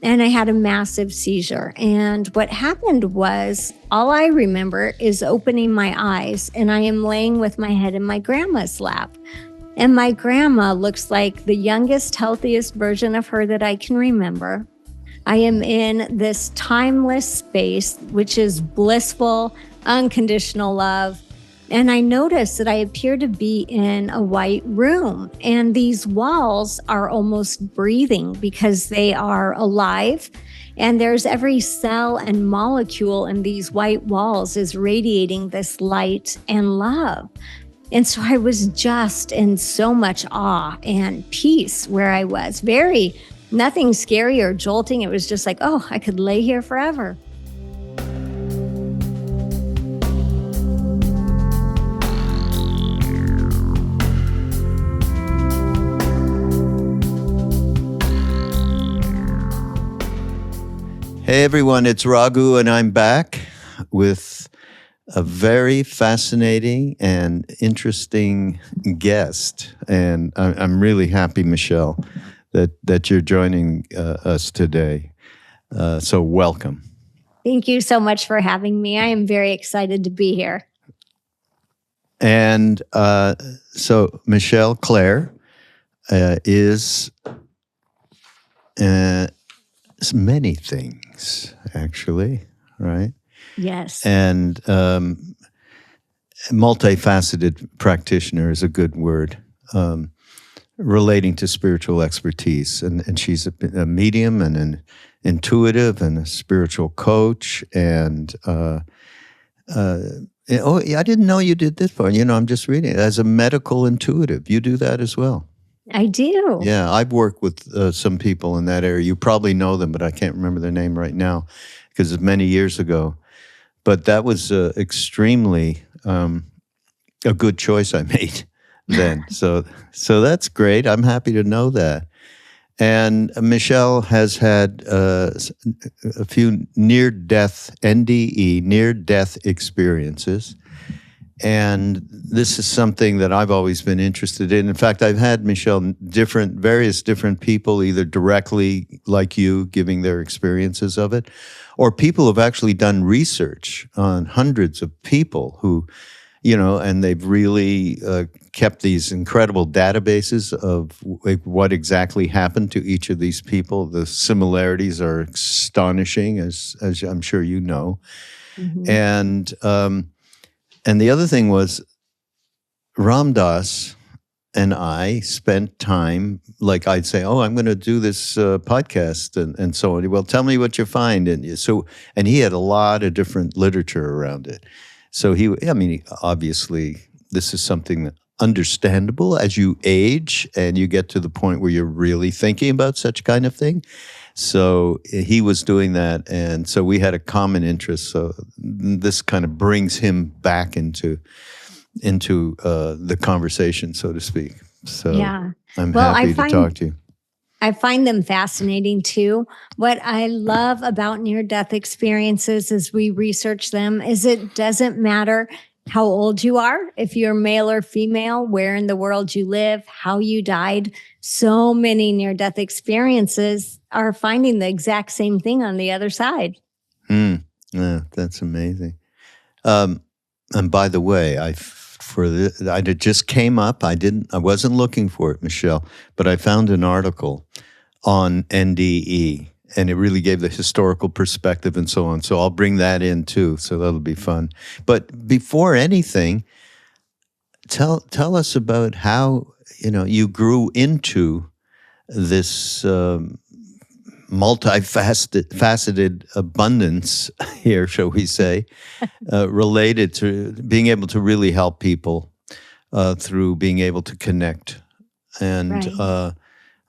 and I had a massive seizure. And what happened was, all I remember is opening my eyes, and I am laying with my head in my grandma's lap. And my grandma looks like the youngest, healthiest version of her that I can remember. I am in this timeless space, which is blissful, unconditional love. And I noticed that I appear to be in a white room, and these walls are almost breathing because they are alive. And there's every cell and molecule in these white walls is radiating this light and love. And so I was just in so much awe and peace where I was. Nothing scary or jolting. It was just like, oh, I could lay here forever. Hey everyone, it's Raghu, and I'm back with a very fascinating and interesting guest. And I'm really happy, Michelle, that you're joining us today. So welcome. Thank you so much for having me. I am very excited to be here. And so Michelle Clare is many things, actually, right? Yes. And multifaceted practitioner is a good word, relating to spiritual expertise. And she's a medium and an intuitive and a spiritual coach. And I didn't know you did this part. I'm just reading it. As a medical intuitive, you do that as well. I do. Yeah, I've worked with some people in that area. You probably know them, but I can't remember their name right now because it's many years ago. But that was extremely a good choice I made then. So that's great. I'm happy to know that. And Michelle has had a few near-death, NDE, near-death experiences. And this is something that I've always been interested in. In fact, I've had, Michelle, various different people, either directly like you, giving their experiences of it, or people who've actually done research on hundreds of people who, and they've really kept these incredible databases of what exactly happened to each of these people. The similarities are astonishing, as I'm sure you know. Mm-hmm. And the other thing was, Ram Dass and I spent time, like I'd say, oh, I'm going to do this podcast and so on. Well, tell me what you find. And he had a lot of different literature around it. So obviously, this is something that understandable as you age and you get to the point where you're really thinking about such kind of thing. So he was doing that, and so we had a common interest. So this kind of brings him back into the conversation, so to speak. So yeah. I'm happy to talk to you. I find them fascinating too. What I love about near-death experiences as we research them is it doesn't matter how old you are, if you're male or female, where in the world you live, how you died. So many near-death experiences are finding the exact same thing on the other side. Yeah, that's amazing. And by the way, it just came up. I wasn't looking for it, Michelle, but I found an article on NDE, and it really gave the historical perspective and so on. So I'll bring that in too. So that'll be fun. But before anything, tell us about how you grew into this multifaceted abundance here, shall we say, related to being able to really help people through being able to connect. And right.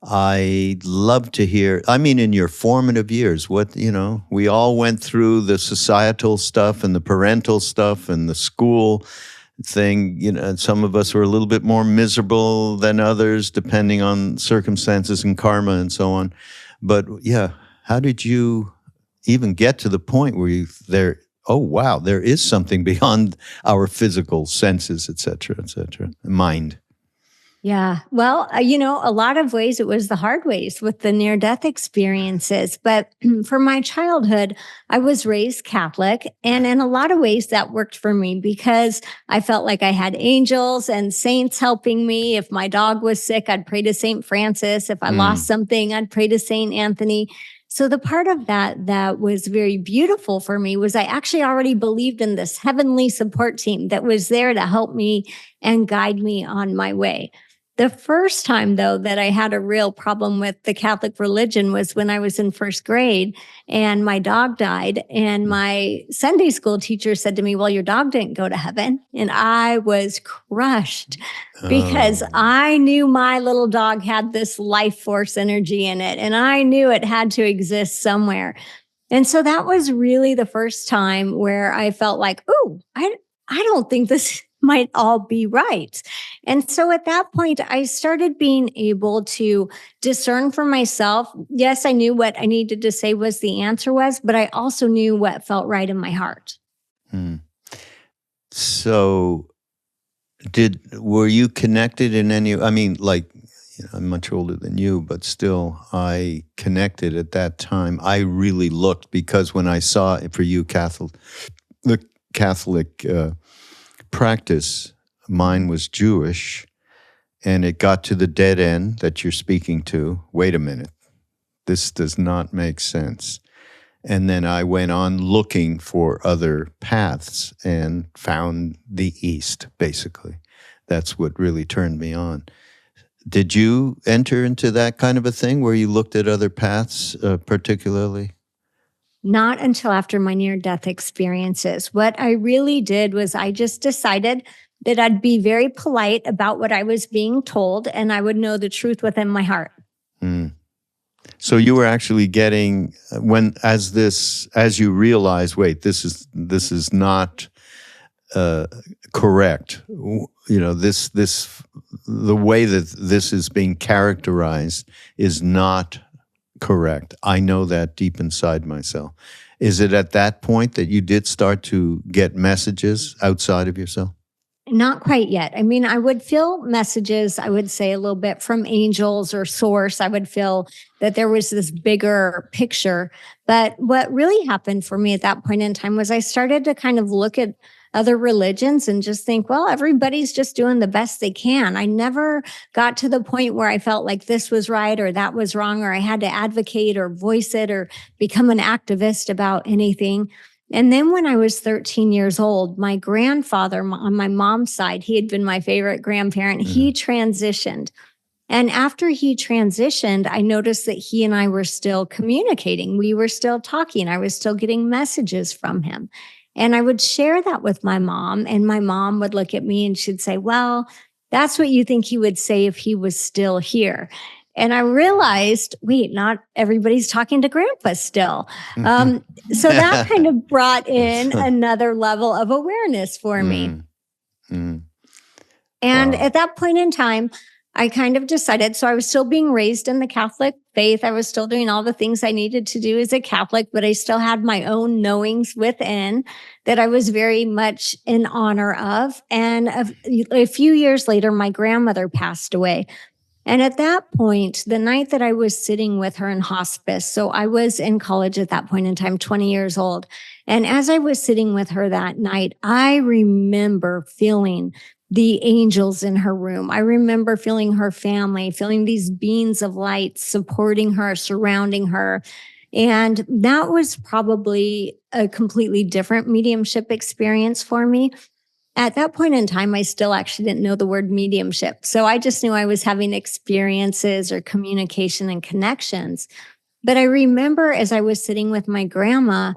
I'd love to hear, in your formative years, we all went through the societal stuff and the parental stuff and the school thing, and some of us were a little bit more miserable than others, depending on circumstances and karma and so on. But yeah, how did you even get to the point where there is something beyond our physical senses, et cetera, mind? Yeah. Well, a lot of ways it was the hard ways with the near death experiences. But for my childhood, I was raised Catholic. And in a lot of ways, that worked for me because I felt like I had angels and saints helping me. If my dog was sick, I'd pray to St. Francis. If I lost something, I'd pray to St. Anthony. So the part of that was very beautiful for me was I actually already believed in this heavenly support team that was there to help me and guide me on my way. The first time, though, that I had a real problem with the Catholic religion was when I was in first grade and my dog died. And my Sunday school teacher said to me, well, your dog didn't go to heaven. And I was crushed because I knew my little dog had this life force energy in it. And I knew it had to exist somewhere. And so that was really the first time where I felt like, oh, I don't think this might all be right. And so at that point, I started being able to discern for myself. Yes, I knew what I needed to say was the answer was, but I also knew what felt right in my heart. So were you connected in any, I mean, like, I'm much older than you, but still I connected at that time. I really looked because when I saw it for you, the Catholic practice, mine was Jewish, and it got to the dead end that you're speaking to. Wait a minute, this does not make sense. And then I went on looking for other paths and found the East, basically. That's what really turned me on. Did you enter into that kind of a thing where you looked at other paths particularly? Not until after my near-death experiences. What I really did was I just decided that I'd be very polite about what I was being told and I would know the truth within my heart. So you were actually getting, as you realize, wait, this is not correct. The way that this is being characterized is not correct. I know that deep inside myself. Is it at that point that you did start to get messages outside of yourself? Not quite yet. I mean, I would feel messages, I would say a little bit from angels or source. I would feel that there was this bigger picture. But what really happened for me at that point in time was I started to kind of look at other religions and just think, well, everybody's just doing the best they can. I never got to the point where I felt like this was right or that was wrong, or I had to advocate or voice it or become an activist about anything. And then when I was 13 years old, my grandfather on my mom's side, he had been my favorite grandparent. He transitioned. And after he transitioned, I noticed that he and I were still communicating. We were still talking. I was still getting messages from him. And I would share that with my mom, and my mom would look at me and she'd say, well, that's what you think he would say if he was still here. And I realized, wait, not everybody's talking to grandpa still. So that kind of brought in another level of awareness for me. And at that point in time, I kind of decided, so I was still being raised in the Catholic faith. I was still doing all the things I needed to do as a Catholic, but I still had my own knowings within that I was very much in honor of. And a few years later, my grandmother passed away. And at that point, the night that I was sitting with her in hospice, so I was in college at that point in time, 20 years old. And as I was sitting with her that night, I remember feeling the angels in her room. I remember feeling her family, feeling these beams of light supporting her, surrounding her. And that was probably a completely different mediumship experience for me. At that point in time, I still actually didn't know the word mediumship. So I just knew I was having experiences or communication and connections. But I remember as I was sitting with my grandma,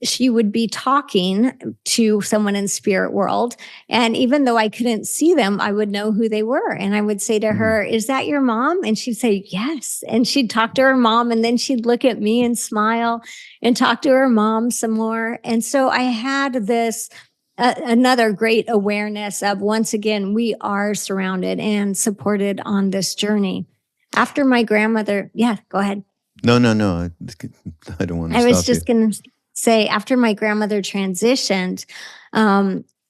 she would be talking to someone in spirit world. And even though I couldn't see them, I would know who they were. And I would say to her, is that your mom? And she'd say, yes. And she'd talk to her mom. And then she'd look at me and smile and talk to her mom some more. And so I had this another great awareness of, once again, we are surrounded and supported on this journey. After my grandmother, go ahead. No. I don't want to stop I was just going to say, after my grandmother transitioned,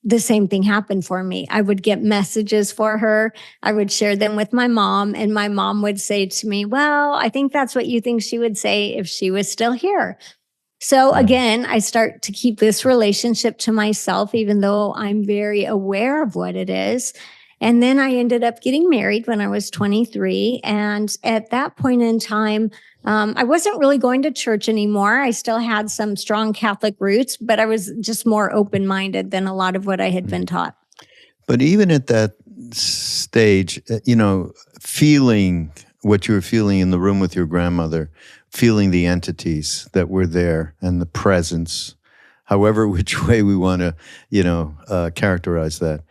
the same thing happened for me. I would get messages for her. I would share them with my mom, and my mom would say to me, well, I think that's what you think she would say if she was still here. So again, I start to keep this relationship to myself, even though I'm very aware of what it is. And then I ended up getting married when I was 23. And at that point in time, I wasn't really going to church anymore. I still had some strong Catholic roots, but I was just more open-minded than a lot of what I had been taught. But even at that stage, feeling what you were feeling in the room with your grandmother, feeling the entities that were there and the presence, however which way we want to, characterize that,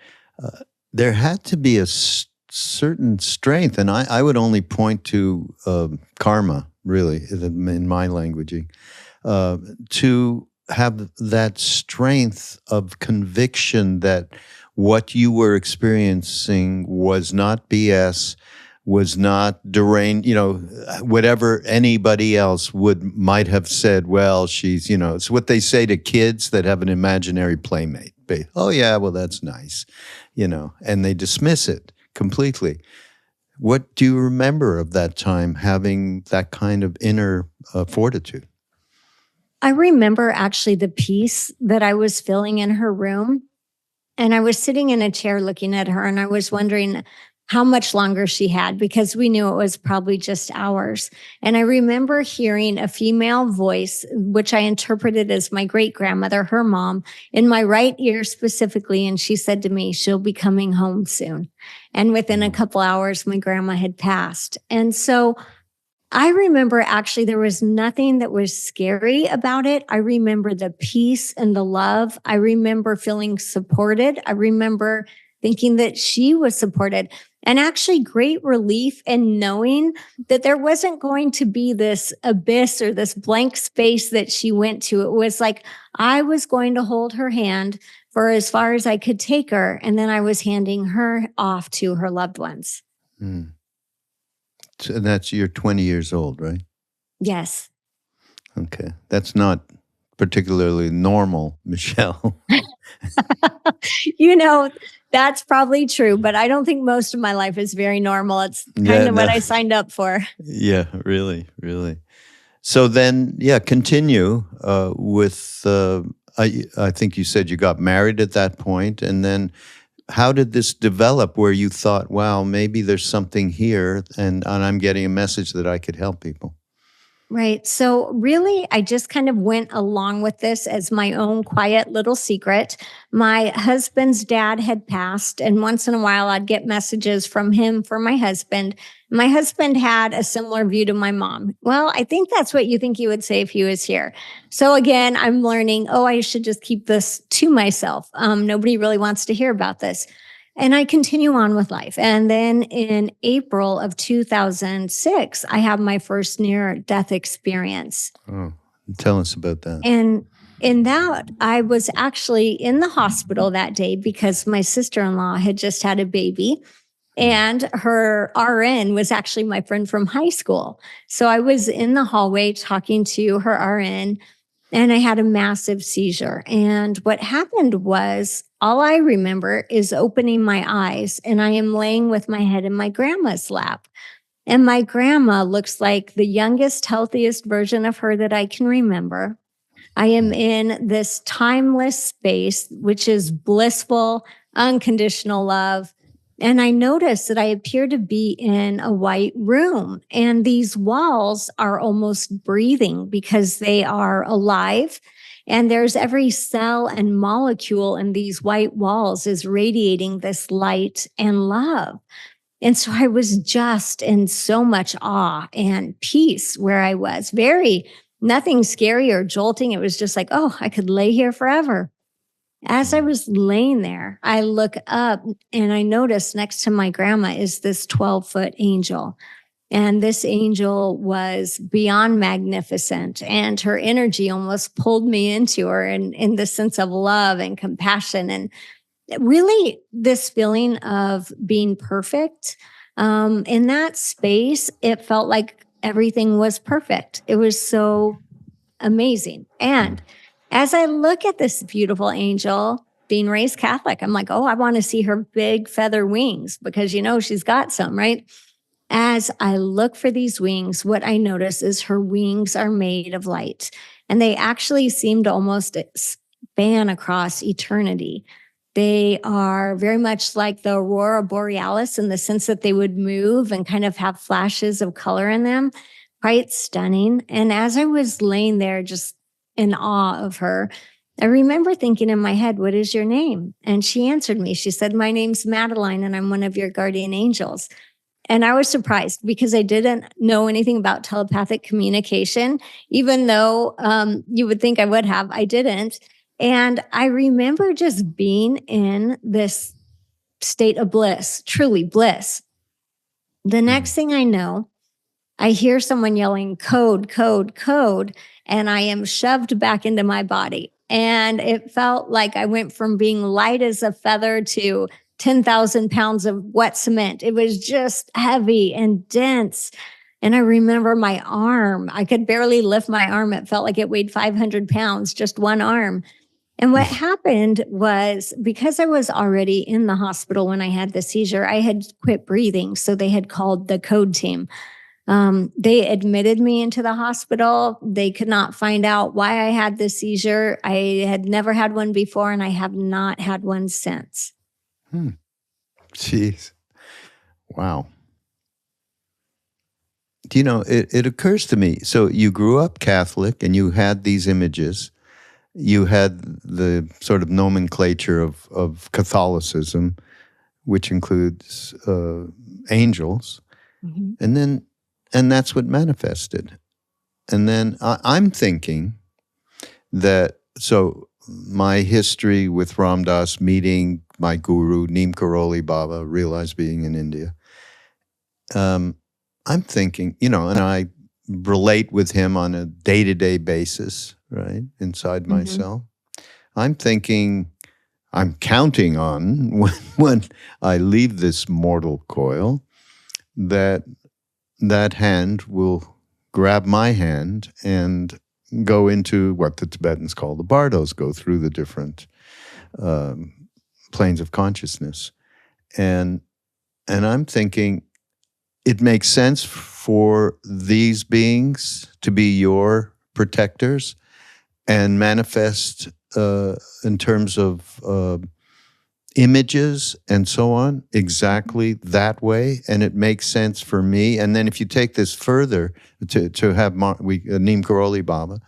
there had to be a certain strength. And I would only point to karma, really, in my languaging, to have that strength of conviction that what you were experiencing was not BS, was not deranged, whatever anybody else might have said, well, she's, it's what they say to kids that have an imaginary playmate. Oh, yeah, well, that's nice, and they dismiss it completely. What do you remember of that time, having that kind of inner fortitude? I remember actually the peace that I was feeling in her room. And I was sitting in a chair looking at her, and I was wondering how much longer she had, because we knew it was probably just hours. And I remember hearing a female voice, which I interpreted as my great grandmother, her mom, in my right ear specifically. And she said to me, she'll be coming home soon. And within a couple hours, my grandma had passed. And so I remember actually there was nothing that was scary about it. I remember the peace and the love. I remember feeling supported. I remember thinking that she was supported, and actually great relief in knowing that there wasn't going to be this abyss or this blank space that she went to. It was like I was going to hold her hand for as far as I could take her, and then I was handing her off to her loved ones. Mm. And you're 20 years old, right? Yes. Okay. That's not particularly normal, Michelle. That's probably true, but I don't think most of my life is very normal. It's kind of what I signed up for. Yeah, really, really. So then, continue with, I think you said you got married at that point, and then how did this develop where you thought, wow, maybe there's something here and I'm getting a message that I could help people? Right. So really, I just kind of went along with this as my own quiet little secret. My husband's dad had passed, and once in a while I'd get messages from him for my husband. My husband had a similar view to my mom. Well, I think that's what you think he would say if he was here. So again, I'm learning, I should just keep this to myself. Nobody really wants to hear about this. And I continue on with life. And then in April of 2006, I have my first near-death experience. Oh, tell us about that. And in that, I was actually in the hospital that day because my sister-in-law had just had a baby. And her RN was actually my friend from high school. So I was in the hallway talking to her RN, and I had a massive seizure. And what happened was, all I remember is opening my eyes, and I am laying with my head in my grandma's lap. And my grandma looks like the youngest, healthiest version of her that I can remember. I am in this timeless space, which is blissful, unconditional love. And I noticed that I appear to be in a white room, and these walls are almost breathing because they are alive. And there's every cell and molecule in these white walls is radiating this light and love. And so I was just in so much awe and peace where I was. Nothing scary or jolting. It was just like, I could lay here forever. As I was laying there, I look up and I notice next to my grandma is this 12-foot angel. And this angel was beyond magnificent, and her energy almost pulled me into her in the sense of love and compassion. And really this feeling of being perfect. In that space, it felt like everything was perfect. It was so amazing. And as I look at this beautiful angel, being raised Catholic. I'm like, oh, I want to see her big feather wings because, she's got some, right? As I look for these wings, what I notice is her wings are made of light, and they actually seem to almost span across eternity. They are very much like the aurora borealis in the sense that they would move and kind of have flashes of color in them. Quite stunning. And as I was laying there just in awe of her, I remember thinking in my head, what is your name? And she answered me. She said, my name's Madeline, and I'm one of your guardian angels. And I was surprised because I didn't know anything about telepathic communication, even though you would think I would have. I didn't. And I remember just being in this state of bliss, truly bliss. The next thing I know, I hear someone yelling, code, code, code, and I am shoved back into my body. And it felt like I went from being light as a feather to 10,000 pounds of wet cement. It was just heavy and dense. And I remember my arm, I could barely lift my arm. It felt like it weighed 500 pounds, just one arm. And what happened was because I was already in the hospital when I had the seizure, I had quit breathing. So they had called the code team. They admitted me into the hospital. They could not find out why I had the seizure. I had never had one before, and I have not had one since. Jeez. Wow. Do you know, it occurs to me, so you grew up Catholic and you had these images. You had the sort of nomenclature of Catholicism, which includes angels. Mm-hmm. And that's what manifested. And then I'm thinking that, so my history with Ram Dass, meeting my guru, Neem Karoli Baba, realized being in India. I'm thinking, and I relate with him on a day-to-day basis, right, inside myself. I'm thinking, I'm counting on when I leave this mortal coil, that hand will grab my hand and go into what the Tibetans call the bardos, go through the different planes of consciousness. And I'm thinking it makes sense for these beings to be your protectors and manifest in terms of images and so on, exactly that way. And it makes sense for me. And then if you take this further to have Neem Karoli Baba,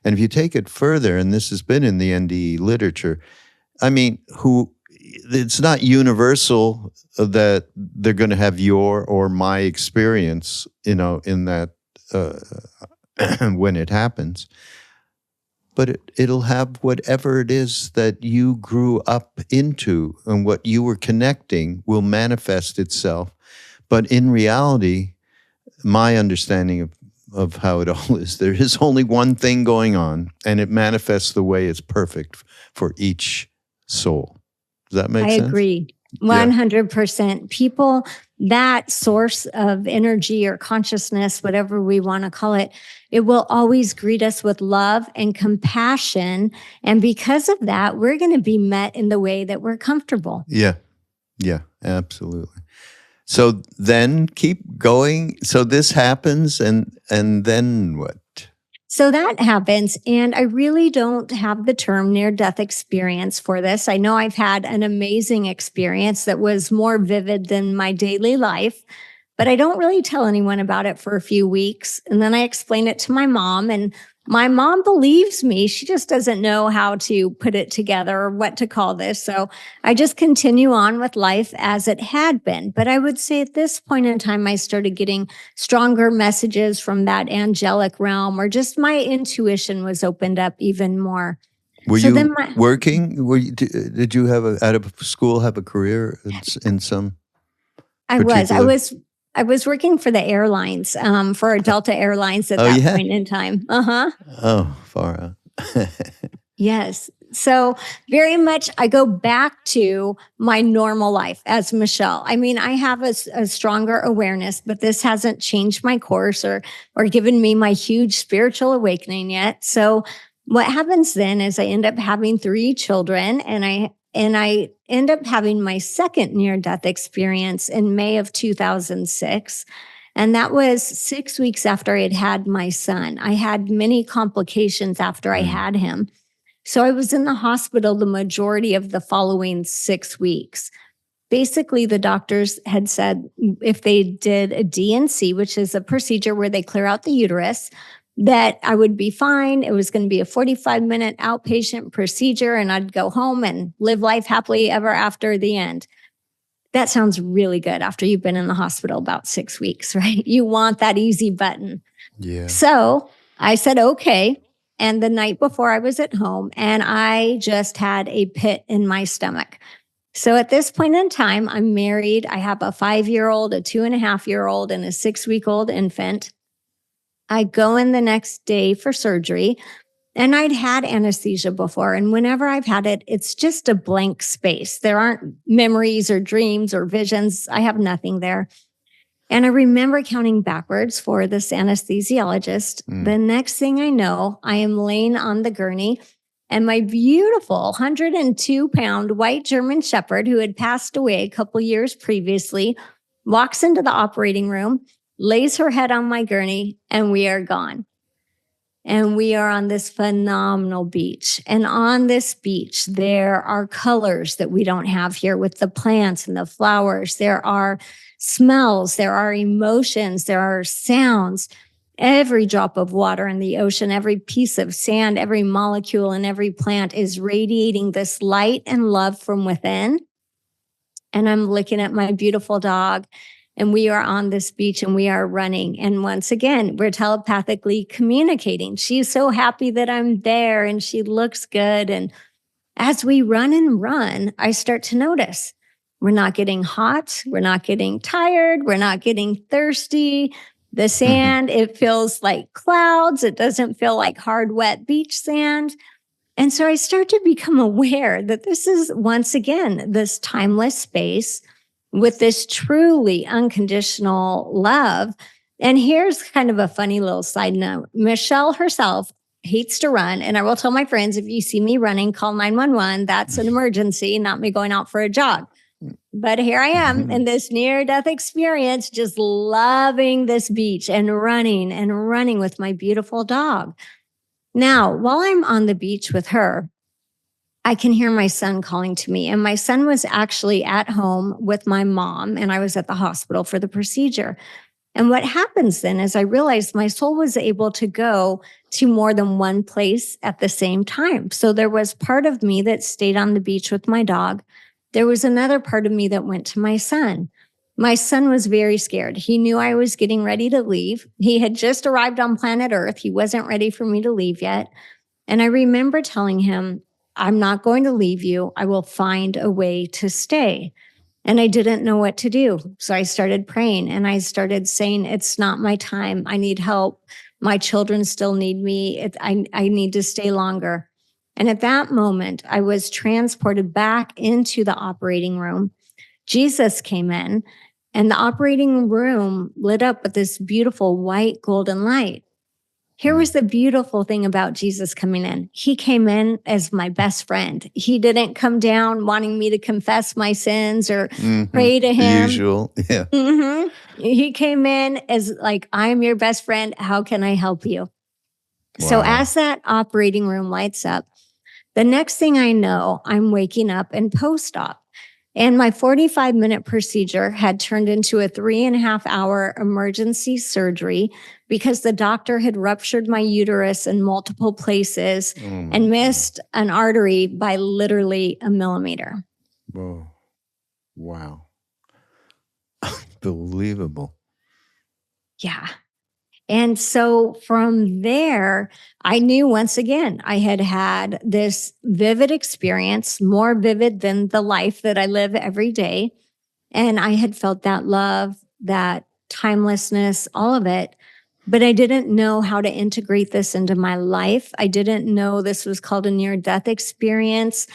and if you take it further, and this has been in the NDE literature, I mean, it's not universal that they're going to have your or my experience, in that when it happens. But it'll have whatever it is that you grew up into, and what you were connecting will manifest itself. But in reality, my understanding of how it all is, there is only one thing going on, and it manifests the way it's perfect for each soul. Does that make sense? I agree. 100%. People, that source of energy or consciousness, whatever we want to call it, it will always greet us with love and compassion. And because of that, we're going to be met in the way that we're comfortable. Yeah, absolutely. So then keep going. So this happens, and then what? So that happens, and I really don't have the term near-death experience for this. I know I've had an amazing experience that was more vivid than my daily life, but I don't really tell anyone about it for a few weeks. And then I explain it to my mom, and my mom believes me. She just doesn't know how to put it together or what to call this. So I just continue on with life as it had been. But I would say at this point in time, I started getting stronger messages from that angelic realm, or just my intuition was opened up even more. Were you working? Did you out of school have a career in some? I was working for the airlines, for Delta Airlines at that point in time. Oh, far out. Yes. So very much I go back to my normal life as Michelle. I mean, I have a stronger awareness, but this hasn't changed my course or given me my huge spiritual awakening yet. So what happens then is I end up having 3 children, and I And I end up having my second near-death experience in May of 2006. And that was 6 weeks after I had had my son. I had many complications after I had him. So I was in the hospital the majority of the following 6 weeks. Basically, the doctors had said if they did a DNC, which is a procedure where they clear out the uterus, that I would be fine. It was going to be a 45-minute outpatient procedure, and I'd go home and live life happily ever after the end. That sounds really good after you've been in the hospital about 6 weeks, right? You want that easy button. Yeah. So I said, okay. And the night before I was at home, and I just had a pit in my stomach. So at this point in time, I'm married. I have a 5-year-old, a 2.5-year-old, and a 6-week-old infant. I go in the next day for surgery, and I'd had anesthesia before. And whenever I've had it, it's just a blank space. There aren't memories or dreams or visions. I have nothing there. And I remember counting backwards for this anesthesiologist. The next thing I know, I am laying on the gurney, and my beautiful 102-pound white German Shepherd, who had passed away a couple years previously, walks into the operating room, lays her head on my gurney, and we are gone. And we are on this phenomenal beach. And on this beach, there are colors that we don't have here with the plants and the flowers. There are smells, there are emotions, there are sounds. Every drop of water in the ocean, every piece of sand, every molecule in every plant is radiating this light and love from within. And I'm looking at my beautiful dog, and we are on this beach and we are running. And once again, we're telepathically communicating. She's so happy that I'm there and she looks good. And as we run and run, I start to notice we're not getting hot. We're not getting tired. We're not getting thirsty. The sand, it feels like clouds. It doesn't feel like hard, wet beach sand. And so I start to become aware that this is, once again, this timeless space with this truly unconditional love. And here's kind of a funny little side note. Michelle herself hates to run. And I will tell my friends, if you see me running, call 911. That's an emergency, not me going out for a jog. But here I am in this near-death experience, just loving this beach and running with my beautiful dog. Now, while I'm on the beach with her, I can hear my son calling to me. And my son was actually at home with my mom, and I was at the hospital for the procedure. And what happens then is I realized my soul was able to go to more than one place at the same time. So there was part of me that stayed on the beach with my dog. There was another part of me that went to my son. My son was very scared. He knew I was getting ready to leave. He had just arrived on planet Earth. He wasn't ready for me to leave yet. And I remember telling him, I'm not going to leave you. I will find a way to stay. And I didn't know what to do. So I started praying and I started saying, it's not my time. I need help. My children still need me. I need to stay longer. And at that moment, I was transported back into the operating room. Jesus came in, and the operating room lit up with this beautiful white golden light. Here was the beautiful thing about Jesus coming in. He came in as my best friend. He didn't come down wanting me to confess my sins or pray to him. Usual, yeah. He came in as like, I'm your best friend. How can I help you? Wow. So as that operating room lights up, the next thing I know, I'm waking up in post-op. And my 45-minute procedure had turned into a 3.5-hour emergency surgery because the doctor had ruptured my uterus in multiple places and missed an artery by literally a millimeter. Whoa. Wow. Unbelievable. Yeah. And so from there, I knew once again, I had had this vivid experience, more vivid than the life that I live every day. And I had felt that love, that timelessness, all of it. But I didn't know how to integrate this into my life. I didn't know this was called a near-death experience.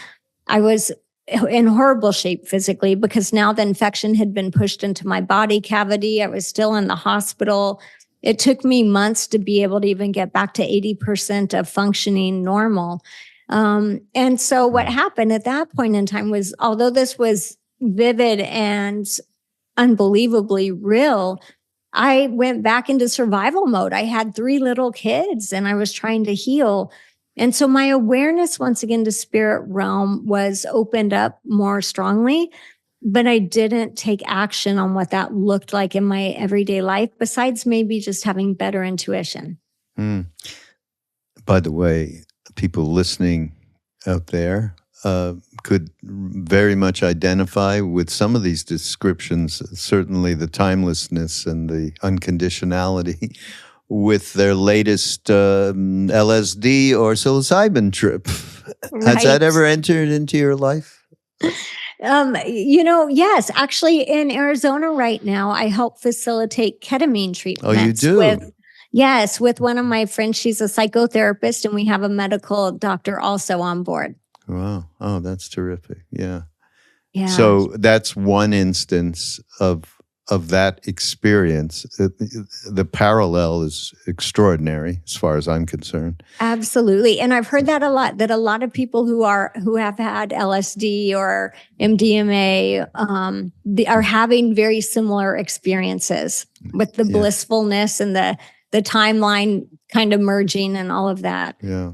I was in horrible shape physically because now the infection had been pushed into my body cavity. I was still in the hospital. It took me months to be able to even get back to 80% of functioning normal. And so what happened at that point in time was, although this was vivid and unbelievably real, I went back into survival mode. I had 3 little kids and I was trying to heal. And so my awareness once again to spirit realm was opened up more strongly, but I didn't take action on what that looked like in my everyday life, besides maybe just having better intuition. By the way, people listening out there could very much identify with some of these descriptions, certainly the timelessness and the unconditionality with their latest LSD or psilocybin trip. Right. Has that ever entered into your life? Yes. Actually, in Arizona right now, I help facilitate ketamine treatments. Oh, you do? With one of my friends. She's a psychotherapist, and we have a medical doctor also on board. Wow. Oh, that's terrific. Yeah. Yeah. So that's one instance of that experience. The parallel is extraordinary as far as I'm concerned. Absolutely. And I've heard that a lot, that a lot of people who have had LSD or MDMA are having very similar experiences with the blissfulness and the timeline kind of merging and all of that. Yeah.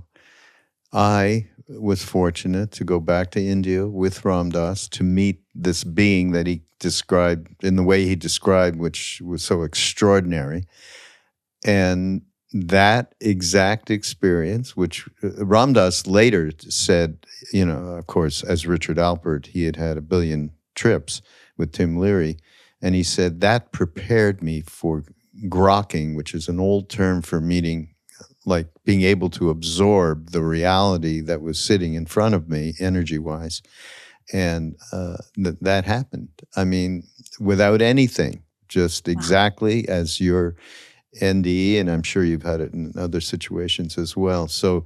I was fortunate to go back to India with Ram Dass to meet this being that he described in the way he described, which was so extraordinary. And that exact experience, which Ram Dass later said, of course, as Richard Alpert, he had had 1 billion trips with Tim Leary. And he said that prepared me for grokking, which is an old term for meeting, like being able to absorb the reality that was sitting in front of me energy-wise. And that happened. I mean, without anything, just exactly as your NDE, and I'm sure you've had it in other situations as well. So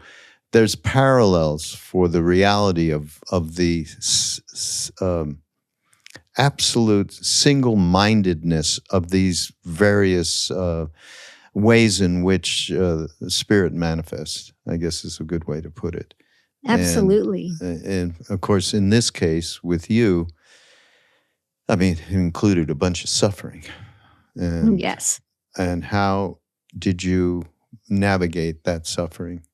there's parallels for the reality of the absolute single-mindedness of these various ways in which spirit manifests, I guess is a good way to put it. Absolutely. And of course, in this case with you, I mean, it included a bunch of suffering. And, yes. And how did you navigate that suffering?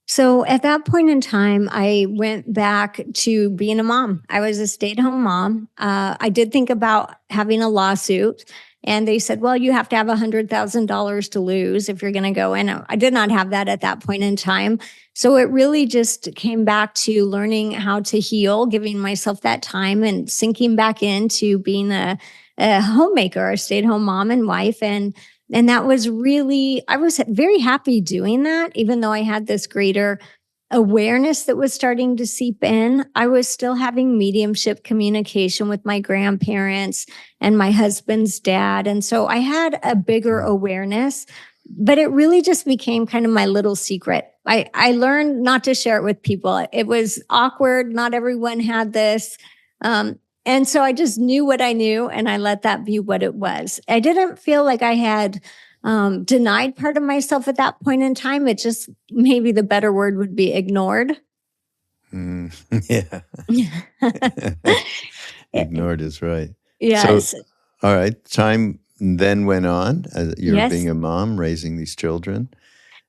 So at that point in time, I went back to being a mom. I was a stay-at-home mom. I did think about having a lawsuit. And they said, well, you have to have $100,000 to lose if you're going to go in. I did not have that at that point in time. So it really just came back to learning how to heal, giving myself that time and sinking back into being a homemaker, a stay-at-home mom and wife. And that was really, I was very happy doing that, even though I had this greater awareness that was starting to seep in. I was still having mediumship communication with my grandparents and my husband's dad. And so I had a bigger awareness, but it really just became kind of my little secret. I learned not to share it with people. It was awkward. Not everyone had this. And so I just knew what I knew, and I let that be what it was. I didn't feel like I had denied part of myself at that point in time. It just, maybe the better word would be ignored. Yeah. Ignored is right. Yes. So, all right. Time then went on. You're being a mom, raising these children.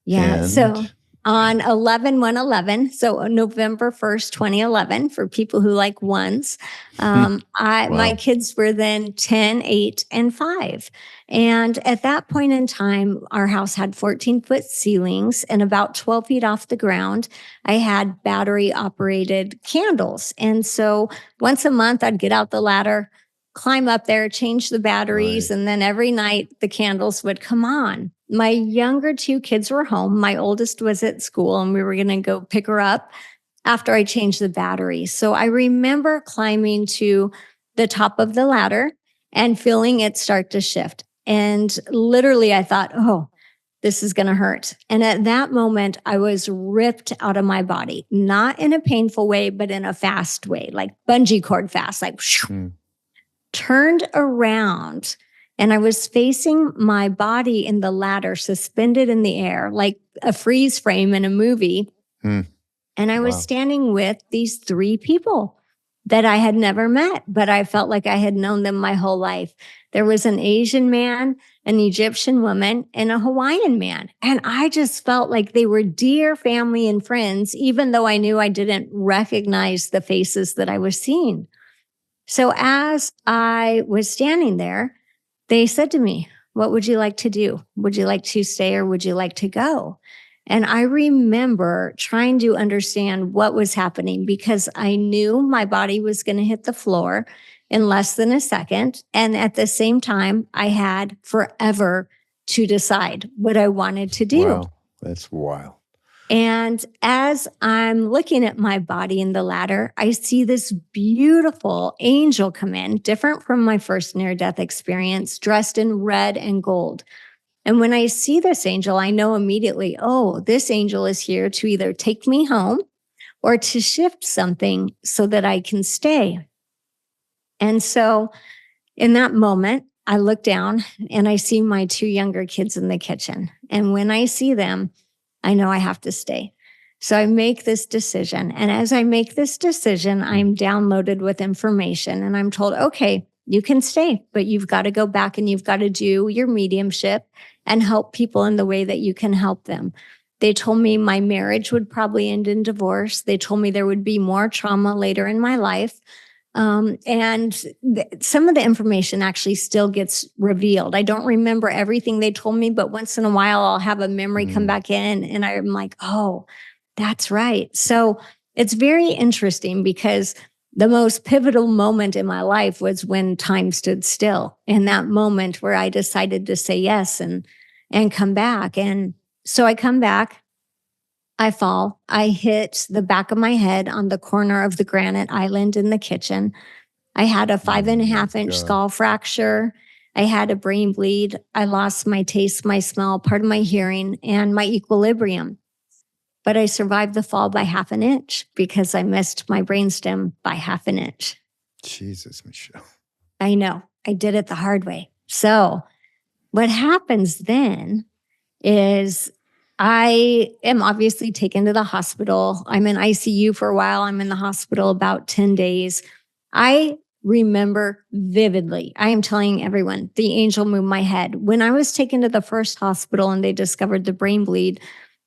Yeah. So on 11/1/11, so November 1st, 2011, for people who like ones, my kids were then 10, 8, and 5. And at that point in time, our house had 14-foot ceilings, and about 12 feet off the ground, I had battery-operated candles. And so once a month, I'd get out the ladder, climb up there, change the batteries, and then every night the candles would come on. My younger 2 kids were home. My oldest was at school, and we were going to go pick her up after I changed the battery. So I remember climbing to the top of the ladder and feeling it start to shift. And literally I thought, oh, this is going to hurt. And at that moment, I was ripped out of my body, not in a painful way, but in a fast way, like bungee cord fast, like turned around. And I was facing my body in the ladder, suspended in the air, like a freeze frame in a movie. And And I was standing with these 3 people that I had never met, but I felt like I had known them my whole life. There was an Asian man, an Egyptian woman, and a Hawaiian man. And I just felt like they were dear family and friends, even though I knew I didn't recognize the faces that I was seeing. So as I was standing there, they said to me, "What would you like to do? Would you like to stay or would you like to go?" And I remember trying to understand what was happening because I knew my body was going to hit the floor in less than a second. And at the same time, I had forever to decide what I wanted to do. Wow, that's wild. And as I'm looking at my body in the ladder, I see this beautiful angel come in, different from my first near-death experience, dressed in red and gold. And when I see this angel, I know immediately, oh, this angel is here to either take me home or to shift something so that I can stay. And so in that moment, I look down and I see my 2 younger kids in the kitchen. And when I see them, I know I have to stay. So I make this decision. And as I make this decision, I'm downloaded with information and I'm told, okay, you can stay, but you've got to go back and you've got to do your mediumship and help people in the way that you can help them. They told me my marriage would probably end in divorce. They told me there would be more trauma later in my life. Some of the information actually still gets revealed. I don't remember everything they told me, but once in a while I'll have a memory come back in and I'm like, oh, that's right. So it's very interesting because the most pivotal moment in my life was when time stood still, in that moment where I decided to say yes and come back. And so I come back, I fall, I hit the back of my head on the corner of the granite island in the kitchen. I had a 5.5-inch skull fracture. I had a brain bleed. I lost my taste, my smell, part of my hearing, and my equilibrium. But I survived the fall by 1/2 inch because I missed my brainstem by 1/2 inch. Jesus, Michelle. I know. I did it the hard way. So what happens then is I am obviously taken to the hospital. I'm in ICU for a while. I'm in the hospital about 10 days. I remember vividly, I am telling everyone, the angel moved my head. When I was taken to the first hospital and they discovered the brain bleed,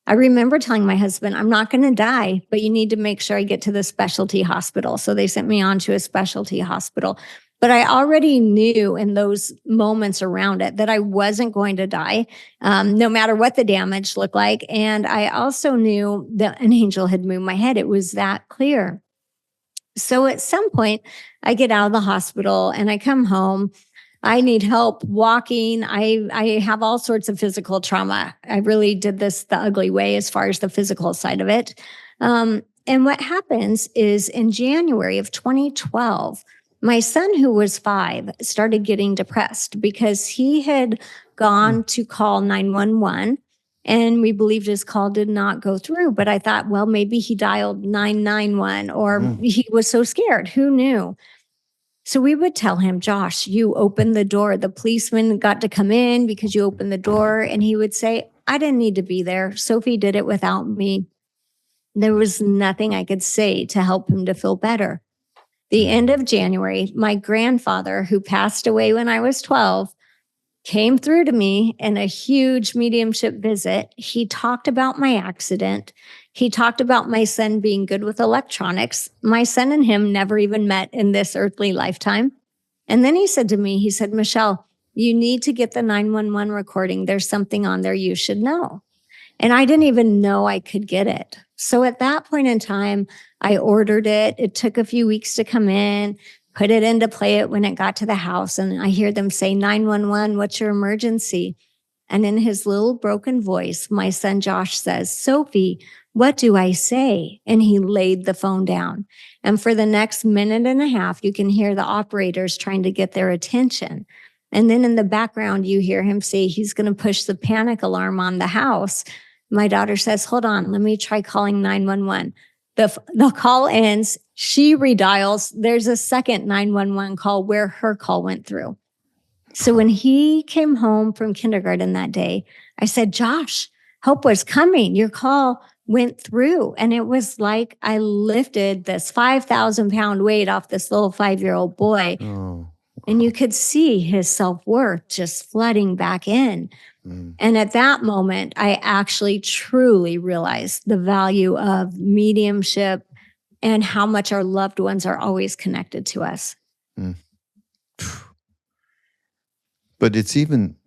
I remember telling my husband, I'm not going to die, but you need to make sure I get to the specialty hospital. So they sent me on to a specialty hospital. But I already knew in those moments around it that I wasn't going to die, no matter what the damage looked like. And I also knew that an angel had moved my head. It was that clear. So at some point, I get out of the hospital and I come home. I need help walking. I have all sorts of physical trauma. I really did this the ugly way as far as the physical side of it. And what happens is in January of 2012, my son, who was 5, started getting depressed because he had gone to call 911 and we believed his call did not go through. But I thought, well, maybe he dialed 991 or he was so scared. Who knew? So we would tell him, Josh, you opened the door. The policeman got to come in because you opened the door. And he would say, I didn't need to be there. Sophie did it without me. There was nothing I could say to help him to feel better. The end of January, my grandfather, who passed away when I was 12, came through to me in a huge mediumship visit. He talked about my accident. He talked about my son being good with electronics. My son and him never even met in this earthly lifetime. And then he said to me, he said, Michelle, you need to get the 911 recording. There's something on there you should know. And I didn't even know I could get it. So at that point in time, I ordered it. It took a few weeks to come in, put it in to play it when it got to the house. And I hear them say, 911, what's your emergency? And in his little broken voice, my son Josh says, Sophie, what do I say? And he laid the phone down. And for the next minute and a half, you can hear the operators trying to get their attention. And then in the background, you hear him say he's going to push the panic alarm on the house. My daughter says, hold on, let me try calling 911. The call ends. She redials. There's a second 911 call where her call went through. So when he came home from kindergarten that day, I said, Josh, help was coming. Your call went through. And it was like I lifted this 5,000-pound weight off this little 5-year-old boy. Oh, and you could see his self-worth just flooding back in. And at that moment, I actually truly realized the value of mediumship and how much our loved ones are always connected to us. But it's even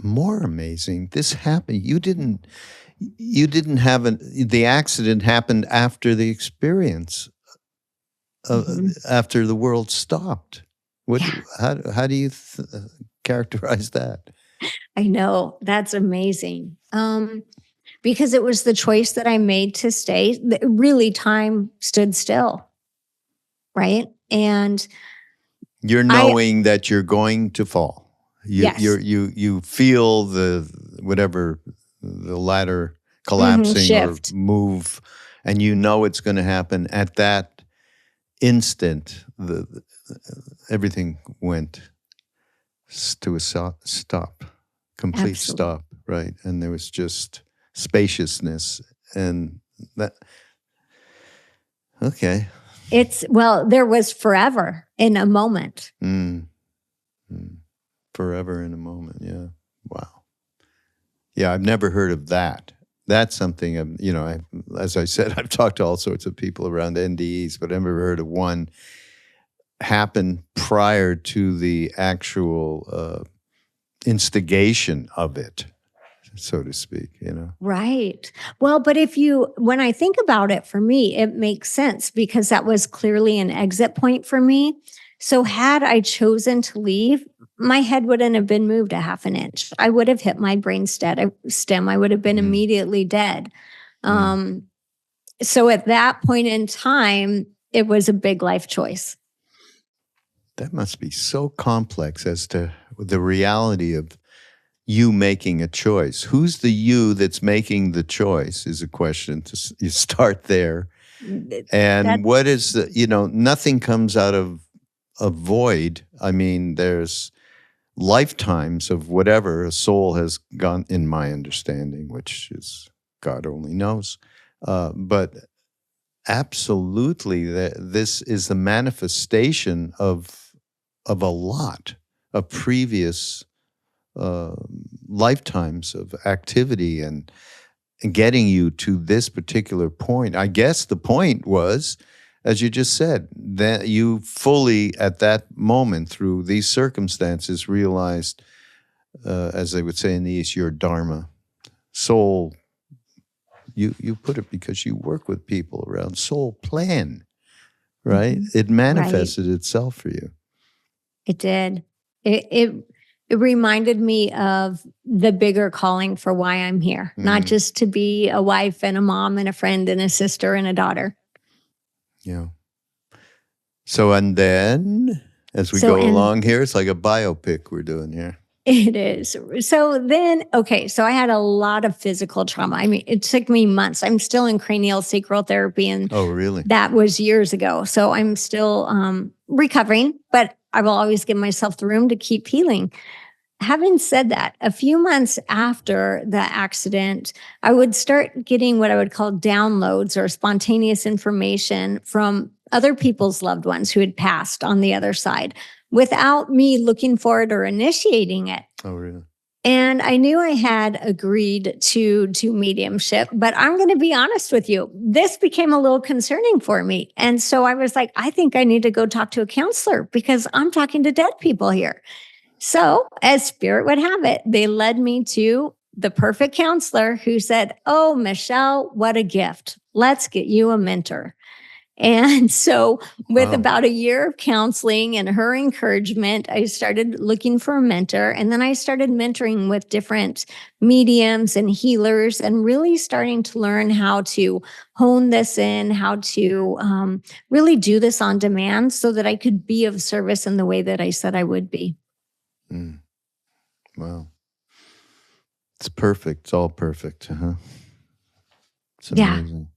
more amazing. This happened. You didn't have the accident happened after the experience, after the world stopped. How do you characterize that? I know, that's amazing. Because it was the choice that I made to stay. Really, time stood still, right? And you're knowing that you're going to fall. Yes. You feel the ladder collapsing or move, and you know it's going to happen at that instant. Everything went to a stop, complete Absolutely. stop, right? And there was just spaciousness, and that. Okay. There was forever in a moment. Forever in a moment, yeah. Wow. Yeah, I've never heard of that. That's something, as I said, I've talked to all sorts of people around NDEs, but I've never heard of one happen prior to the actual instigation of it, so to speak, Right. Well, but when I think about it, for me, it makes sense because that was clearly an exit point for me. So had I chosen to leave, my head wouldn't have been moved a half an inch. I would have hit my brain stem. I would have been immediately dead. So at that point in time, it was a big life choice. That must be so complex as to the reality of you making a choice. Who's the you that's making the choice is a question. You start there. And what is nothing comes out of a void. I mean, there's lifetimes of whatever a soul has gone, in my understanding, which is God only knows. But absolutely, this is the manifestation of a lot of previous lifetimes of activity and getting you to this particular point. I guess the point was, as you just said, that you fully, at that moment, through these circumstances, realized, as they would say in the East, your dharma. Soul, you put it because you work with people around soul plan, right? It manifested itself for you. It did. It reminded me of the bigger calling for why I'm here, not just to be a wife and a mom and a friend and a sister and a daughter. Yeah. So, and then as we go along here, it's like a biopic we're doing here. It is. So then, so I had a lot of physical trauma. I mean, it took me months. I'm still in cranial sacral therapy. And oh, really? That was years ago. So I'm still recovering, but I will always give myself the room to keep healing. Having said that, a few months after the accident, I would start getting what I would call downloads or spontaneous information from other people's loved ones who had passed on the other side without me looking for it or initiating it. Oh, really? And I knew I had agreed to mediumship, but I'm going to be honest with you. This became a little concerning for me. And so I was like, I think I need to go talk to a counselor because I'm talking to dead people here. So as spirit would have it, they led me to the perfect counselor who said, oh, Michelle, what a gift. Let's get you a mentor. And so with about a year of counseling and her encouragement, I started looking for a mentor. And then I started mentoring with different mediums and healers and really starting to learn how to hone this in, how to really do this on demand so that I could be of service in the way that I said I would be. Wow. It's perfect. It's all perfect. Huh? It's amazing.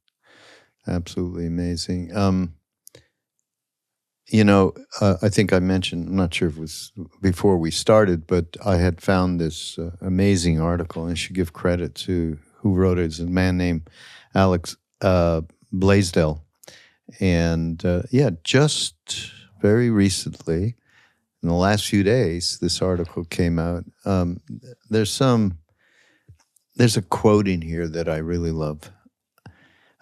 Absolutely amazing. I think I mentioned, I'm not sure if it was before we started, but I had found this amazing article, and I should give credit to who wrote it is a man named Alex Blaisdell. And just very recently, in the last few days, this article came out. There's a quote in here that I really love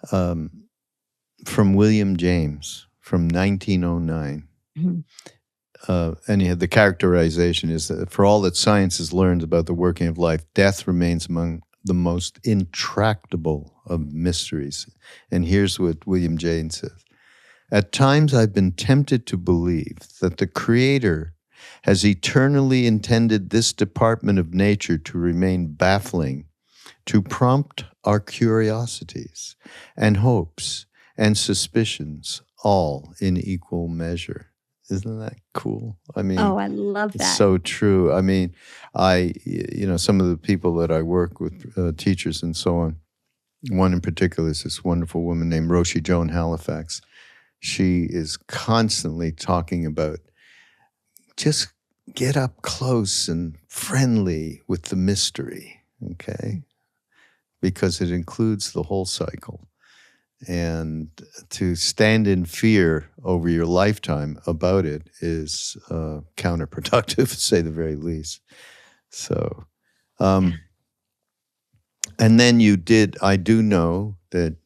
from William James from 1909. And the characterization is that for all that science has learned about the working of life, death remains among the most intractable of mysteries. And here's what William James says. At times I've been tempted to believe that the Creator has eternally intended this department of nature to remain baffling, to prompt our curiosities and hopes and suspicions all in equal measure. Isn't that cool? I mean, oh, I love that. It's so true. I mean, some of the people that I work with, teachers and so on, one in particular is this wonderful woman named Roshi Joan Halifax. She is constantly talking about just get up close and friendly with the mystery, okay? Because it includes the whole cycle. And to stand in fear over your lifetime about it is counterproductive, to say the very least. So, and then I do know that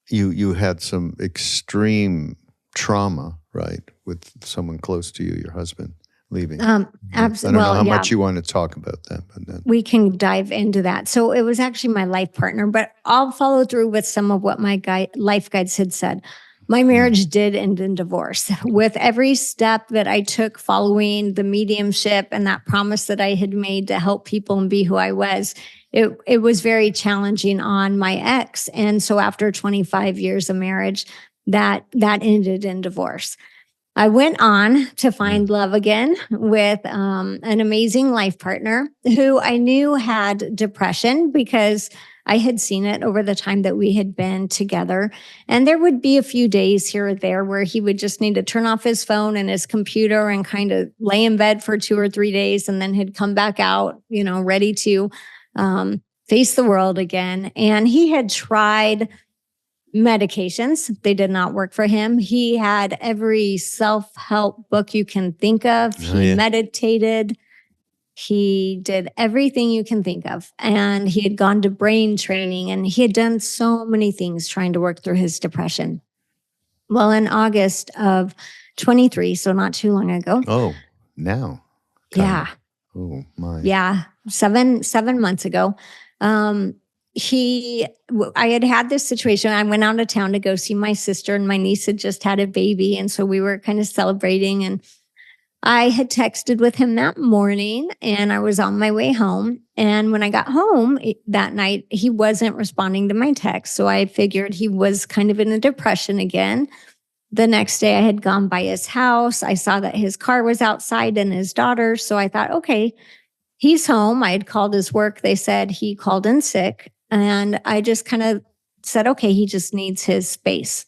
you had some extreme trauma, right, with someone close to you, your husband, leaving. Absolutely. I don't know how much you want to talk about that, but then we can dive into that. So it was actually my life partner, but I'll follow through with some of what my life guides had said. My marriage did end in divorce. With every step that I took following the mediumship and that promise that I had made to help people and be who I was, it was very challenging on my ex. And so after 25 years of marriage, that ended in divorce. I went on to find love again with an amazing life partner who I knew had depression because I had seen it over the time that we had been together. And there would be a few days here or there where he would just need to turn off his phone and his computer and kind of lay in bed for 2 or 3 days. And then he'd come back out, ready to face the world again. And he had tried medications. They did not work for him. He had every self-help book you can think of. He meditated. He did everything you can think of. And he had gone to brain training and he had done so many things trying to work through his depression. Well, in August of 23, so not too long ago. Oh, now. Yeah. Oh, my. Yeah. 7 months ago. I had this situation. I went out of town to go see my sister, and my niece had just had a baby. And so we were kind of celebrating, and I had texted with him that morning and I was on my way home. And when I got home that night, he wasn't responding to my text. So I figured he was kind of in a depression again. The next day I had gone by his house. I saw that his car was outside and his daughter. So I thought, okay, he's home. I had called his work. They said he called in sick. And I just kind of said, okay, he just needs his space.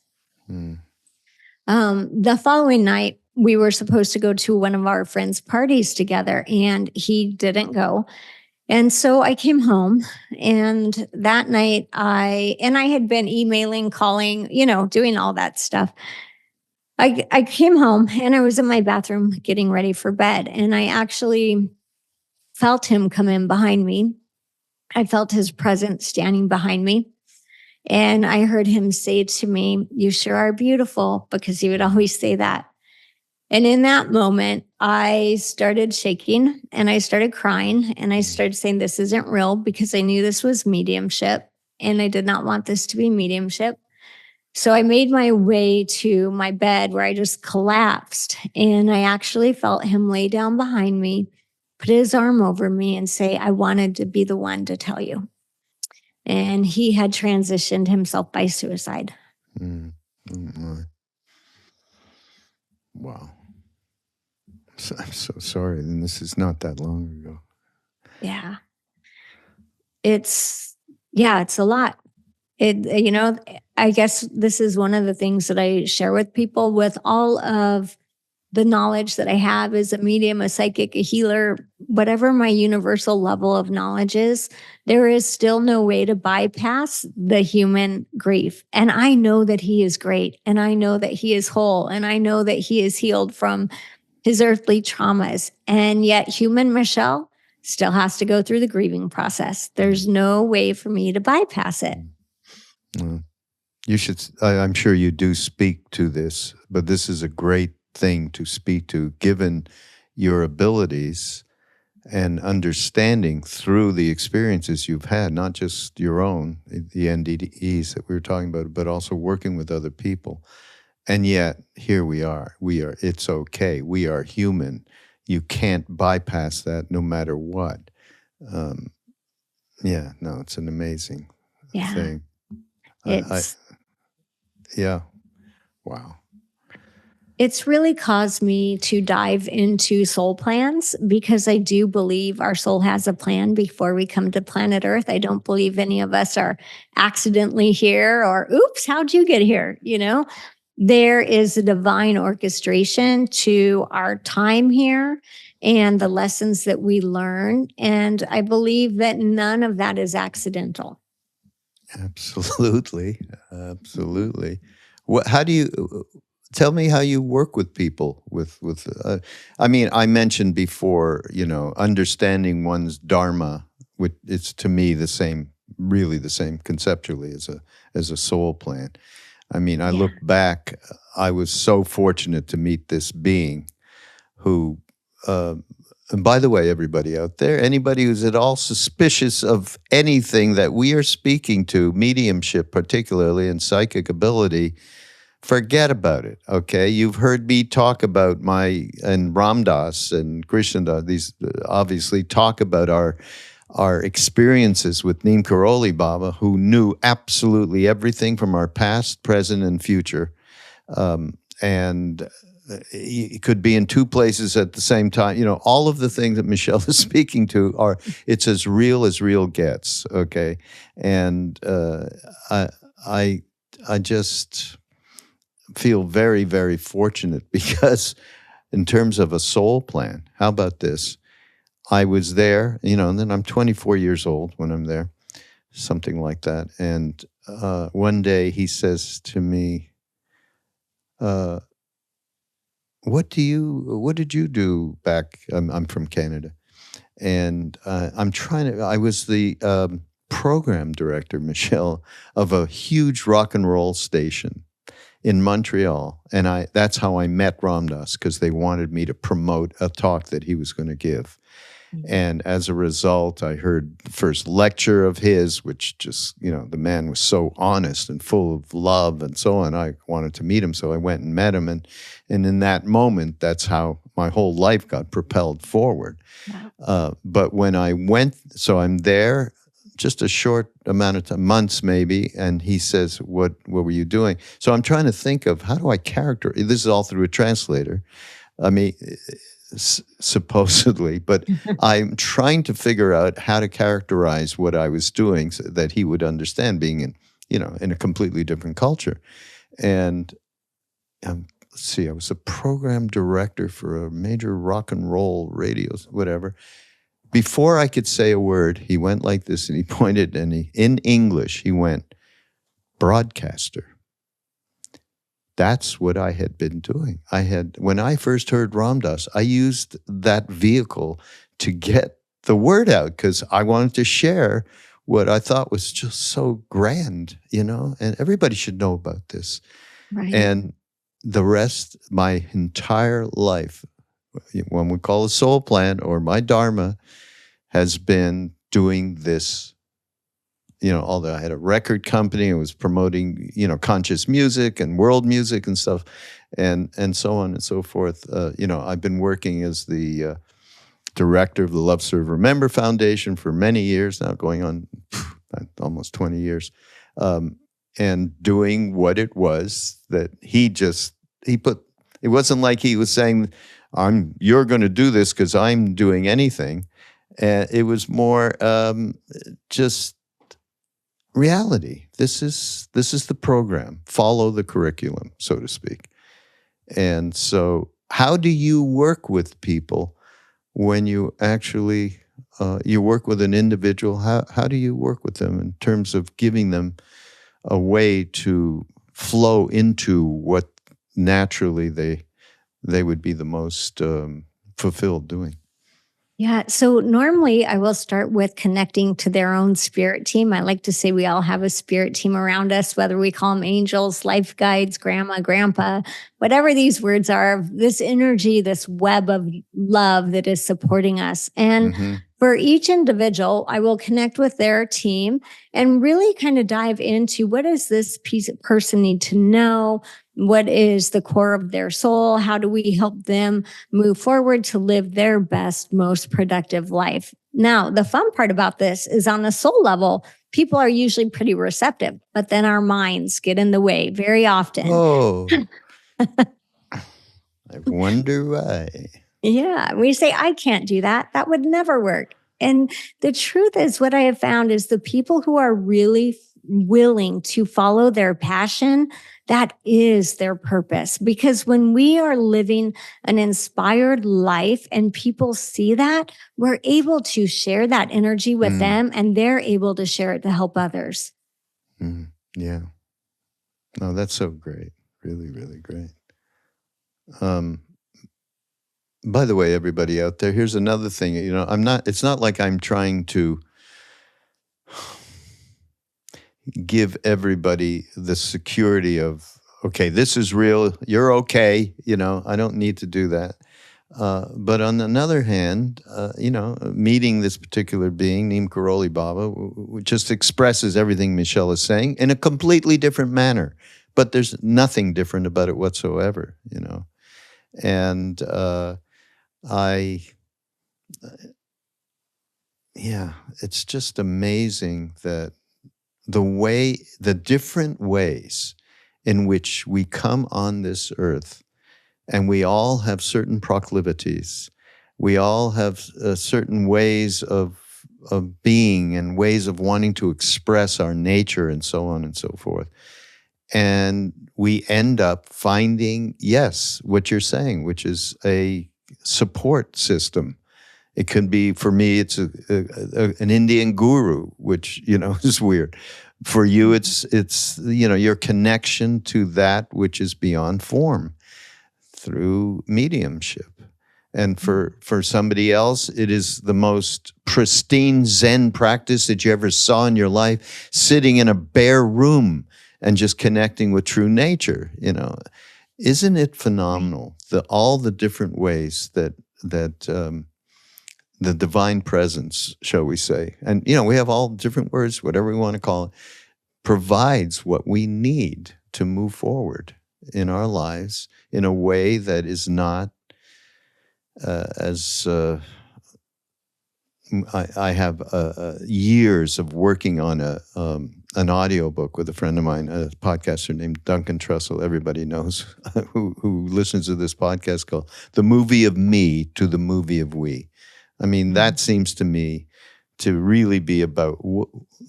The following night, we were supposed to go to one of our friends' parties together, and he didn't go. And so I came home, and that night I had been emailing, calling, doing all that stuff. I came home and I was in my bathroom getting ready for bed, and I actually felt him come in behind me. I felt his presence standing behind me. And I heard him say to me, "You sure are beautiful," because he would always say that. And in that moment, I started shaking and I started crying and I started saying, this isn't real, because I knew this was mediumship and I did not want this to be mediumship. So I made my way to my bed where I just collapsed, and I actually felt him lay down behind me, put his arm over me and say, "I wanted to be the one to tell you." And he had transitioned himself by suicide. Wow. I'm so sorry. And this is not that long ago. Yeah. It's a lot. I guess this is one of the things that I share with people with all of the knowledge that I have as a medium, a psychic, a healer, whatever my universal level of knowledge is, there is still no way to bypass the human grief. And I know that he is great. And I know that he is whole. And I know that he is healed from his earthly traumas. And yet, human Michelle still has to go through the grieving process. There's no way for me to bypass it. Well, you should, I'm sure you do speak to this, but this is a great thing to speak to, given your abilities and understanding through the experiences you've had, not just your own, the NDEs that we were talking about, but also working with other people. And yet, here we are. It's okay. We are human. You can't bypass that no matter what. It's an amazing thing. Wow. It's really caused me to dive into soul plans, because I do believe our soul has a plan before we come to planet Earth. I don't believe any of us are accidentally here or, oops, how'd you get here? There is a divine orchestration to our time here and the lessons that we learn. And I believe that none of that is accidental. Absolutely. Absolutely. How do you... Tell me how you work with people I mentioned before, understanding one's dharma, which it's to me really the same conceptually as a soul plan. I look back, I was so fortunate to meet this being who, and by the way, everybody out there, anybody who's at all suspicious of anything that we are speaking to, mediumship particularly, and psychic ability, forget about it, okay? You've heard me talk about and Ram Dass and Krishna Das, these obviously talk about our experiences with Neem Karoli Baba, who knew absolutely everything from our past, present, and future. And he could be in two places at the same time. All of the things that Michelle is speaking to it's as real gets, okay? And I just feel very, very fortunate, because in terms of a soul plan, how about this? I was there, and then I'm 24 years old when I'm there, something like that. And one day he says to me, what did you do back? I'm from Canada. And I was the program director, Michelle, of a huge rock and roll station in Montreal, and that's how I met Ram Dass, because they wanted me to promote a talk that he was going to give. Mm-hmm. And as a result, I heard the first lecture of his, which just, the man was so honest and full of love and so on. I wanted to meet him, so I went and met him. And in that moment, that's how my whole life got propelled forward. Wow. But when I went, so I'm there, just a short amount of time, months maybe, and he says, what were you doing? So I'm trying to think of, how do I this is all through a translator, supposedly, but I'm trying to figure out how to characterize what I was doing so that he would understand, being in a completely different culture. And let's see, I was a program director for a major rock and roll radios, whatever. Before I could say a word, he went like this, and he pointed, and in English, he went, broadcaster. That's what I had been doing. When I first heard Ram Dass, I used that vehicle to get the word out, because I wanted to share what I thought was just so grand, and everybody should know about this. Right. And the rest, my entire life, when we call a soul plan or my dharma, has been doing this. Although I had a record company, I was promoting, conscious music and world music and stuff, and so on and so forth. I've been working as the director of the Love Serve Remember Foundation for many years now, going on almost 20 years, and doing what it was that he put. It wasn't like he was saying, you're going to do this because I'm doing anything. It was more just reality. This is the program. Follow the curriculum, so to speak. And so how do you work with people when you actually you work with an individual? How do you work with them in terms of giving them a way to flow into what naturally they would be the most fulfilled doing? Yeah. So normally I will start with connecting to their own spirit team. I like to say we all have a spirit team around us, whether we call them angels, life guides, grandma, grandpa, whatever these words are, this energy, this web of love that is supporting us. And Mm-hmm. for each individual, I will connect with their team and really kind of dive into what does this person need to know? What is the core of their soul? How do we help them move forward to live their best, most productive life? Now, the fun part about this is on a soul level, people are usually pretty receptive, but then our minds get in the way very often. Oh, I wonder why. Yeah, we say, I can't do that. That would never work. And the truth is, what I have found is the people who are really willing to follow their passion, that is their purpose. Because when we are living an inspired life and people see that, we're able to share that energy with them and they're able to share it to help others. Yeah. No, that's so great. Really, really great. By the way, everybody out there, here's another thing. It's not like I'm trying to give everybody the security of, okay, this is real, you're okay, I don't need to do that. But on another hand, meeting this particular being, Neem Karoli Baba, just expresses everything Michelle is saying in a completely different manner. But there's nothing different about it whatsoever, And it's just amazing that the different ways in which we come on this earth, and we all have certain proclivities. We all have certain ways of being and ways of wanting to express our nature and so on and so forth. And we end up finding, yes, what you're saying, which is a support system. It could be, for me, it's an Indian guru, which, is weird. For you, it's your connection to that which is beyond form through mediumship. And for somebody else, it is the most pristine Zen practice that you ever saw in your life, sitting in a bare room and just connecting with true nature. Isn't it phenomenal, all the different ways that the divine presence, shall we say, and we have all different words, whatever we want to call it, provides what we need to move forward in our lives in a way that is not as I have years of working on an audiobook with a friend of mine, a podcaster named Duncan Trussell, everybody knows, who listens to this podcast, called The Movie of Me to the Movie of We. I mean, that seems to me to really be about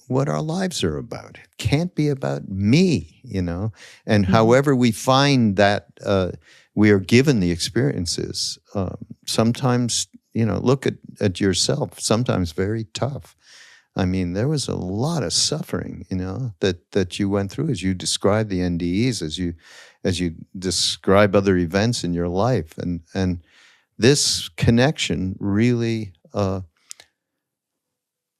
what our lives are about. It can't be about me, And however we find that we are given the experiences, sometimes, look at yourself, sometimes very tough. I mean, there was a lot of suffering, that you went through as you describe the NDEs, as you describe other events in your life. And this connection really,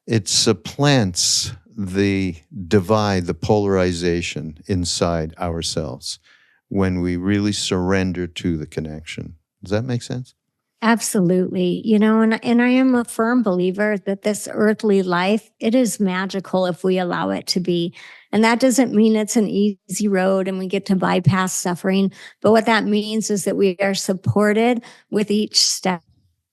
it supplants the divide, the polarization inside ourselves when we really surrender to the connection. Does that make sense? Absolutely. And I am a firm believer that this earthly life, it is magical if we allow it to be. And that doesn't mean it's an easy road and we get to bypass suffering. But what that means is that we are supported with each step.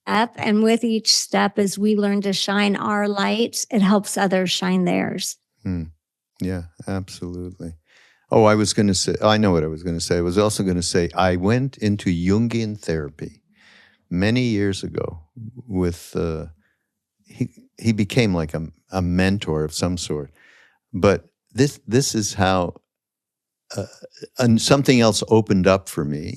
And with each step, as we learn to shine our lights, it helps others shine theirs. Yeah, absolutely. Oh, I was going to say, I know what I was going to say. I was also going to say, I went into Jungian therapy many years ago with, he became like a mentor of some sort. But this is how and something else opened up for me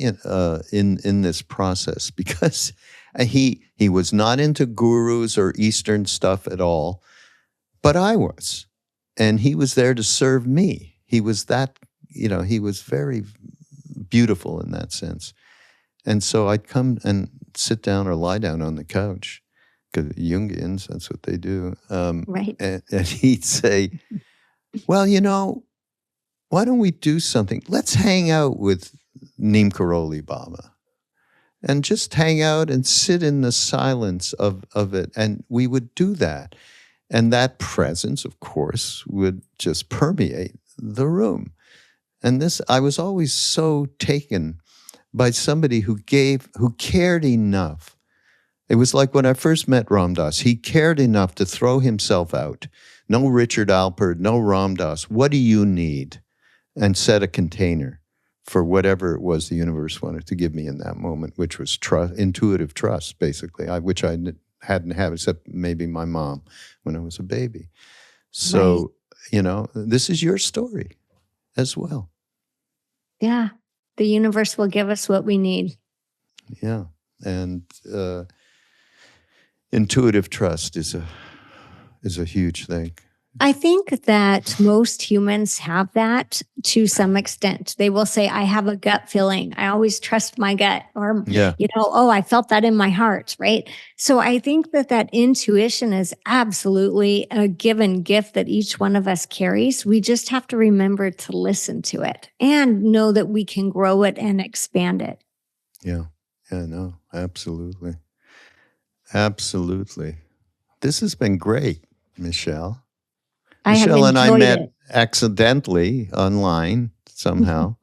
in this process, because he was not into gurus or Eastern stuff at all, but I was, and he was there to serve me. He was that, he was very beautiful in that sense. And so I'd come and sit down or lie down on the couch, because Jungians, that's what they do. Right. And he'd say, well, why don't we do something? Let's hang out with Neem Karoli Baba and just hang out and sit in the silence of it. And we would do that. And that presence, of course, would just permeate the room. And I was always so taken by somebody who cared enough. It was like when I first met Ram Dass. He cared enough to throw himself out. No Richard Alpert, no Ram Dass. What do you need? And set a container for whatever it was the universe wanted to give me in that moment, which was intuitive trust, basically, which I hadn't had, except maybe my mom when I was a baby. So, right. This is your story as well. Yeah. The universe will give us what we need. Yeah. And intuitive trust is a huge thing. I think that most humans have that to some extent. They will say, I have a gut feeling. I always trust my gut. Or, oh, I felt that in my heart, right? So I think that intuition is absolutely a given gift that each one of us carries. We just have to remember to listen to it and know that we can grow it and expand it. Yeah. Yeah, no, absolutely. Absolutely. This has been great, Michelle. Michelle and I met accidentally online somehow.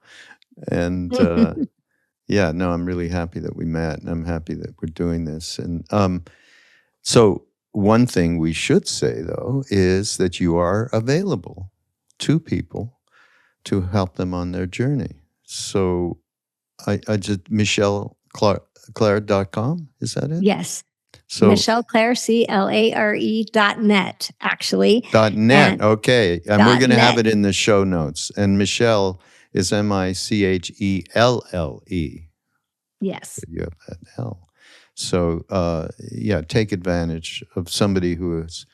And I'm really happy that we met, and I'm happy that we're doing this. And so one thing we should say, though, is that you are available to people to help them on their journey. So I just, MichelleClare.com, is that it? Yes. So Michelle Clare, CLARE.net, actually. .net, okay. And we're going to have it in the show notes. And Michelle is Michelle. Yes. You have that L. So, take advantage of somebody who has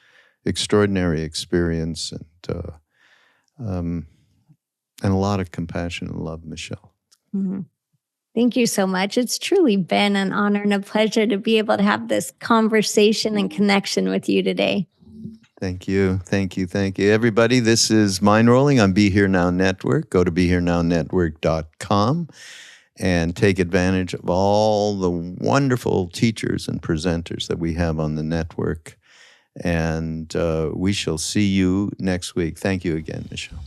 extraordinary experience and a lot of compassion and love, Michelle. Mm-hmm. Thank you so much. It's truly been an honor and a pleasure to be able to have this conversation and connection with you today. Thank you. Thank you. Thank you. Everybody, this is Mindrolling on Be Here Now Network. Go to BeHereNowNetwork.com and take advantage of all the wonderful teachers and presenters that we have on the network. And we shall see you next week. Thank you again, Michelle.